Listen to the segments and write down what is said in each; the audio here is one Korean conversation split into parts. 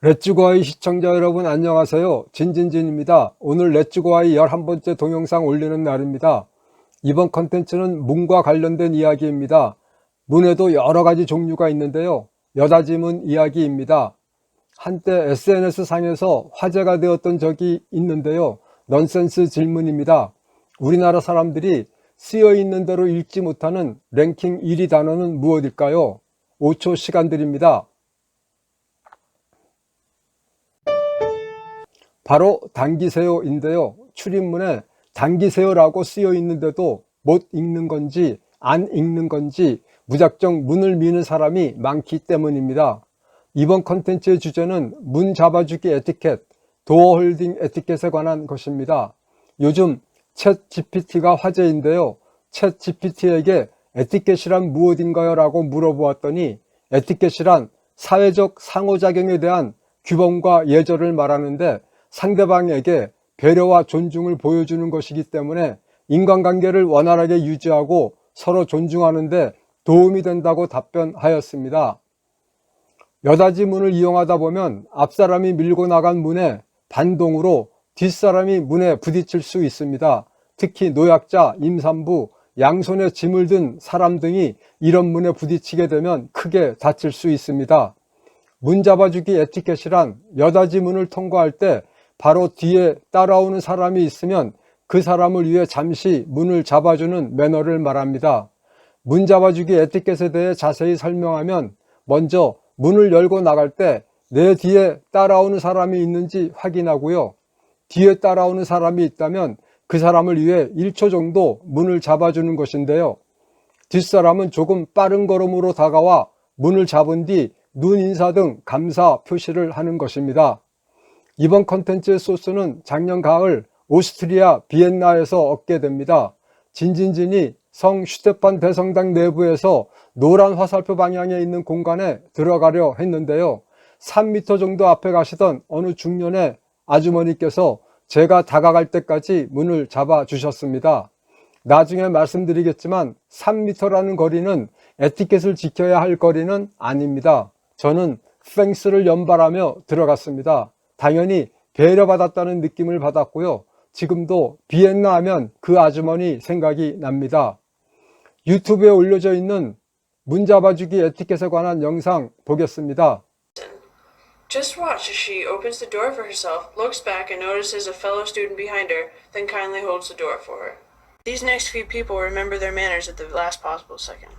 렛츠고아이 시청자 여러분 안녕하세요. 진진진입니다. 오늘 렛츠고아이 11번째 동영상 올리는 날입니다. 이번 컨텐츠는 문과 관련된 이야기입니다. 문에도 여러 가지 종류가 있는데요. 여다지문 이야기입니다. 한때 SNS 상에서 화제가 되었던 적이 있는데요. 넌센스 질문입니다. 우리나라 사람들이 쓰여있는 대로 읽지 못하는 랭킹 1위 단어는 무엇일까요? 5초 시간 드립니다. 바로 당기세요인데요. 출입문에 당기세요라고 쓰여 있는데도 못 읽는 건지 안 읽는 건지 무작정 문을 미는 사람이 많기 때문입니다. 이번 컨텐츠의 주제는 문 잡아주기 에티켓, 도어 홀딩 에티켓에 관한 것입니다. 요즘 챗 GPT가 화제인데요. 챗 GPT에게 에티켓이란 무엇인가요? 라고 물어보았더니 에티켓이란 사회적 상호작용에 대한 규범과 예절을 말하는데 상대방에게 배려와 존중을 보여주는 것이기 때문에 인간관계를 원활하게 유지하고 서로 존중하는 데 도움이 된다고 답변하였습니다. 여닫이 문을 이용하다 보면 앞사람이 밀고 나간 문에 반동으로 뒷사람이 문에 부딪힐 수 있습니다. 특히 노약자, 임산부, 양손에 짐을 든 사람 등이 이런 문에 부딪히게 되면 크게 다칠 수 있습니다. 문 잡아주기 에티켓이란 여닫이 문을 통과할 때 바로 뒤에 따라오는 사람이 있으면 그 사람을 위해 잠시 문을 잡아주는 매너를 말합니다. 문 잡아주기 에티켓에 대해 자세히 설명하면 먼저 문을 열고 나갈 때 내 뒤에 따라오는 사람이 있는지 확인하고요. 뒤에 따라오는 사람이 있다면 그 사람을 위해 1초 정도 문을 잡아주는 것인데요. 뒷사람은 조금 빠른 걸음으로 다가와 문을 잡은 뒤 눈 인사 등 감사 표시를 하는 것입니다. 이번 컨텐츠의 소스는 작년 가을 오스트리아 비엔나에서 얻게 됩니다. 진진진이 성 슈테판 대성당 내부에서 노란 화살표 방향에 있는 공간에 들어가려 했는데요. 3m 정도 앞에 가시던 어느 중년의 아주머니께서 제가 다가갈 때까지 문을 잡아 주셨습니다. 나중에 말씀드리겠지만 3m라는 거리는 에티켓을 지켜야 할 거리는 아닙니다. 저는 땡스를 연발하며 들어갔습니다. 당연히 배려받았다는 느낌을 받았고요. 지금도 비엔나 하면 그 아주머니 생각이 납니다. 유튜브에 올려져 있는 문 잡아주기 에티켓에 관한 영상 보겠습니다. Just watch as she opens the door for herself, looks back and notices a fellow student behind her, then kindly holds the door for her. These next few people remember their manners at the last possible second.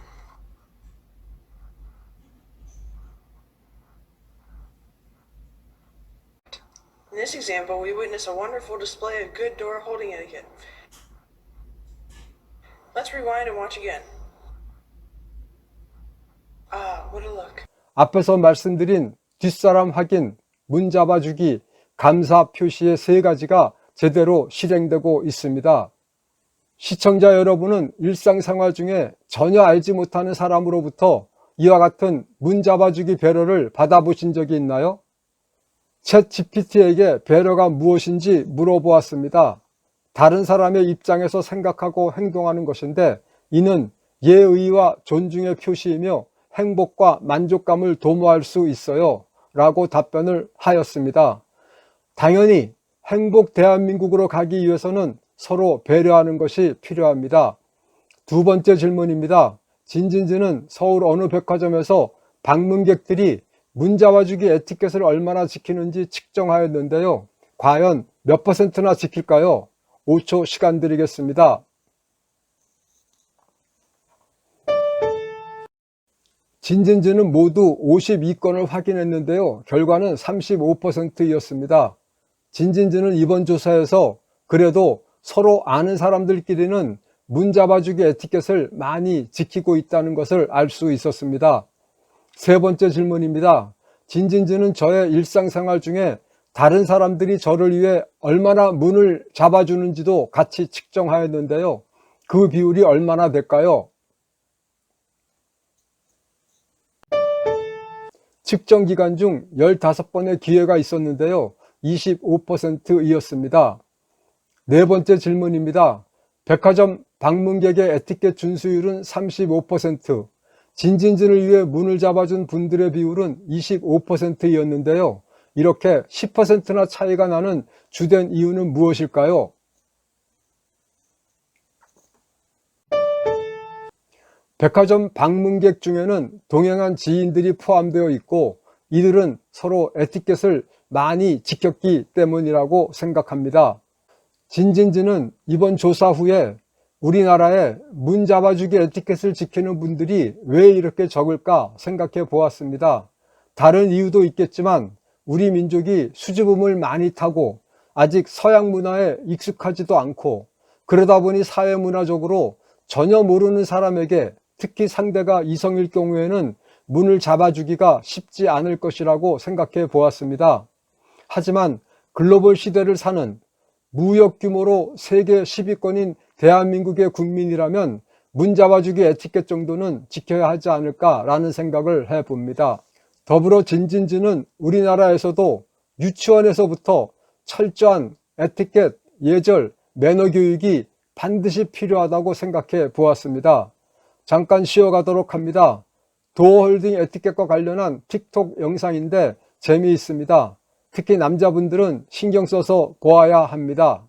In this example, we witness a wonderful display of good door holding etiquette. Let's rewind and watch again. Ah, what a look. 앞에서 말씀드린 뒷사람 확인, 문 잡아주기, 감사 표시의 세 가지가 제대로 실행되고 있습니다. 시청자 여러분은 일상생활 중에 전혀 알지 못하는 사람으로부터 이와 같은 문 잡아주기 배려를 받아보신 적이 있나요? 챗 GPT에게 배려가 무엇인지 물어보았습니다. 다른 사람의 입장에서 생각하고 행동하는 것인데 이는 예의와 존중의 표시이며 행복과 만족감을 도모할 수 있어요 라고 답변을 하였습니다. 당연히 행복 대한민국으로 가기 위해서는 서로 배려하는 것이 필요합니다. 두 번째 질문입니다. 진진진은 서울 어느 백화점에서 방문객들이 문 잡아주기 에티켓을 얼마나 지키는지 측정하였는데요. 과연 몇 %나 지킬까요? 5초 시간 드리겠습니다. 진진진은 모두 52건을 확인했는데요. 결과는 35%였습니다. 진진진은 이번 조사에서 그래도 서로 아는 사람들끼리는 문 잡아주기 에티켓을 많이 지키고 있다는 것을 알 수 있었습니다. 세 번째 질문입니다. 진진진은 저의 일상생활 중에 다른 사람들이 저를 위해 얼마나 문을 잡아주는지도 같이 측정하였는데요. 그 비율이 얼마나 될까요? 측정 기간 중 15번의 기회가 있었는데요. 25%였습니다. 네 번째 질문입니다. 백화점 방문객의 에티켓 준수율은 35%, 진진진을 위해 문을 잡아준 분들의 비율은 25%였는데요. 이렇게 10%나 차이가 나는 주된 이유는 무엇일까요? 백화점 방문객 중에는 동행한 지인들이 포함되어 있고 이들은 서로 에티켓을 많이 지켰기 때문이라고 생각합니다. 진진지는 이번 조사 후에 우리나라에 문 잡아주기 에티켓을 지키는 분들이 왜 이렇게 적을까 생각해 보았습니다. 다른 이유도 있겠지만 우리 민족이 수줍음을 많이 타고 아직 서양 문화에 익숙하지도 않고 그러다 보니 사회문화적으로 전혀 모르는 사람에게 특히 상대가 이성일 경우에는 문을 잡아주기가 쉽지 않을 것이라고 생각해 보았습니다. 하지만 글로벌 시대를 사는 무역 규모로 세계 10위권인 대한민국의 국민이라면 문 잡아주기 에티켓 정도는 지켜야 하지 않을까라는 생각을 해봅니다. 더불어 진진지는 우리나라에서도 유치원에서부터 철저한 에티켓, 예절, 매너 교육이 반드시 필요하다고 생각해 보았습니다. 잠깐 쉬어가도록 합니다. 도어홀딩 에티켓과 관련한 틱톡 영상인데 재미있습니다. 특히 남자분들은 신경 써서 보아야 합니다.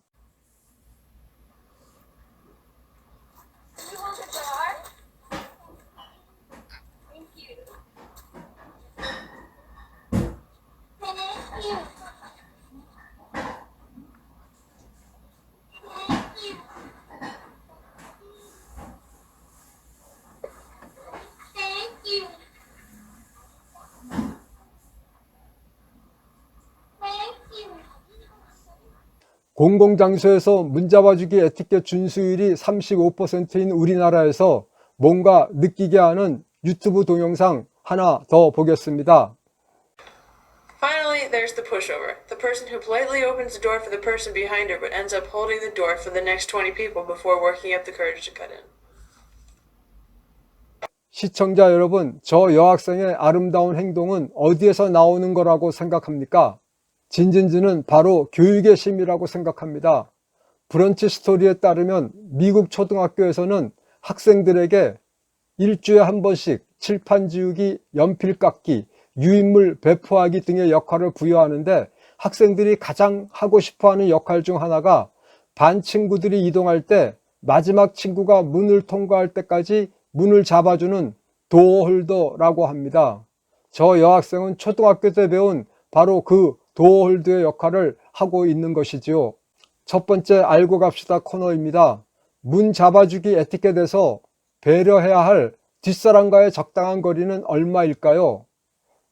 공공장소에서 문 잡아주기 에티켓 준수율이 35%인 우리나라에서 뭔가 느끼게 하는 유튜브 동영상 하나 더 보겠습니다. Finally, there's the pushover. The person who politely opens the door for the person behind her but ends up holding the door for the next 20 people before working up the courage to cut in. 시청자 여러분, 저 여학생의 아름다운 행동은 어디에서 나오는 거라고 생각합니까? 진진지는 바로 교육의 힘이라고 생각합니다. 브런치 스토리에 따르면 미국 초등학교에서는 학생들에게 일주일에 한 번씩 칠판 지우기, 연필 깎기, 유인물 배포하기 등의 역할을 부여하는데 학생들이 가장 하고 싶어하는 역할 중 하나가 반 친구들이 이동할 때 마지막 친구가 문을 통과할 때까지 문을 잡아주는 도어홀더라고 합니다. 저 여학생은 초등학교 때 배운 바로 그 도어홀더의 역할을 하고 있는 것이지요. 첫 번째 알고 갑시다 코너입니다. 문 잡아주기 에티켓에서 배려해야 할 뒷사람과의 적당한 거리는 얼마일까요?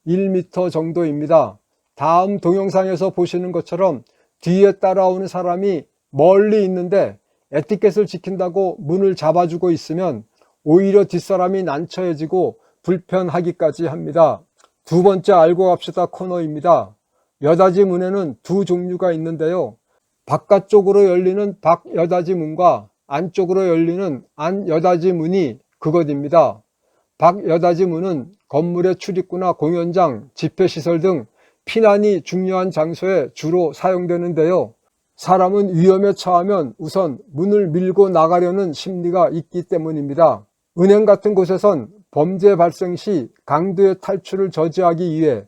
1m 정도입니다. 다음 동영상에서 보시는 것처럼 뒤에 따라오는 사람이 멀리 있는데 에티켓을 지킨다고 문을 잡아주고 있으면 오히려 뒷사람이 난처해지고 불편하기까지 합니다. 두 번째 알고 갑시다 코너입니다. 여닫이 문에는 두 종류가 있는데요. 바깥쪽으로 열리는 박여닫이 문과 안쪽으로 열리는 안여닫이 문이 그것입니다. 박여닫이 문은 건물의 출입구나 공연장, 집회시설 등 피난이 중요한 장소에 주로 사용되는데요. 사람은 위험에 처하면 우선 문을 밀고 나가려는 심리가 있기 때문입니다. 은행 같은 곳에선 범죄 발생 시 강도의 탈출을 저지하기 위해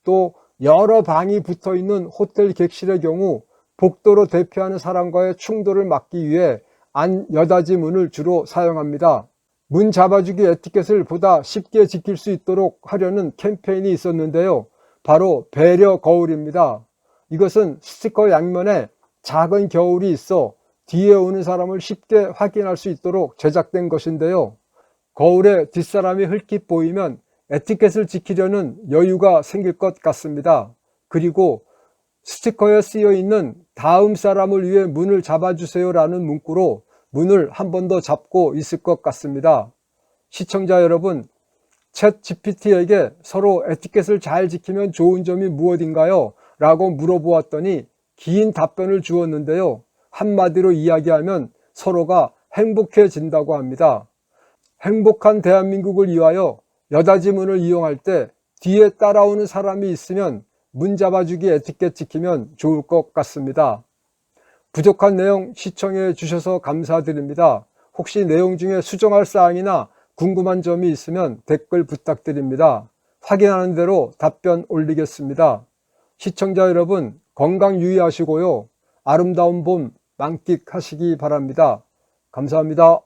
또 여러 방이 붙어 있는 호텔 객실의 경우 복도로 대피하는 사람과의 충돌을 막기 위해 안여닫이 문을 주로 사용합니다. 문 잡아주기 에티켓을 보다 쉽게 지킬 수 있도록 하려는 캠페인이 있었는데요. 바로 배려 거울입니다. 이것은 스티커 양면에 작은 거울이 있어 뒤에 오는 사람을 쉽게 확인할 수 있도록 제작된 것인데요. 거울에 뒷사람이 흘낏 보이면 에티켓을 지키려는 여유가 생길 것 같습니다. 그리고 스티커에 쓰여 있는 다음 사람을 위해 문을 잡아주세요 라는 문구로 문을 한 번 더 잡고 있을 것 같습니다. 시청자 여러분, 챗 GPT에게 서로 에티켓을 잘 지키면 좋은 점이 무엇인가요? 라고 물어보았더니 긴 답변을 주었는데요. 한마디로 이야기하면 서로가 행복해진다고 합니다. 행복한 대한민국을 위하여 여닫이 문을 이용할 때 뒤에 따라오는 사람이 있으면 문 잡아주기 에티켓 지키면 좋을 것 같습니다. 부족한 내용 시청해 주셔서 감사드립니다. 혹시 내용 중에 수정할 사항이나 궁금한 점이 있으면 댓글 부탁드립니다. 확인하는 대로 답변 올리겠습니다. 시청자 여러분, 건강 유의하시고요. 아름다운 봄 만끽하시기 바랍니다. 감사합니다.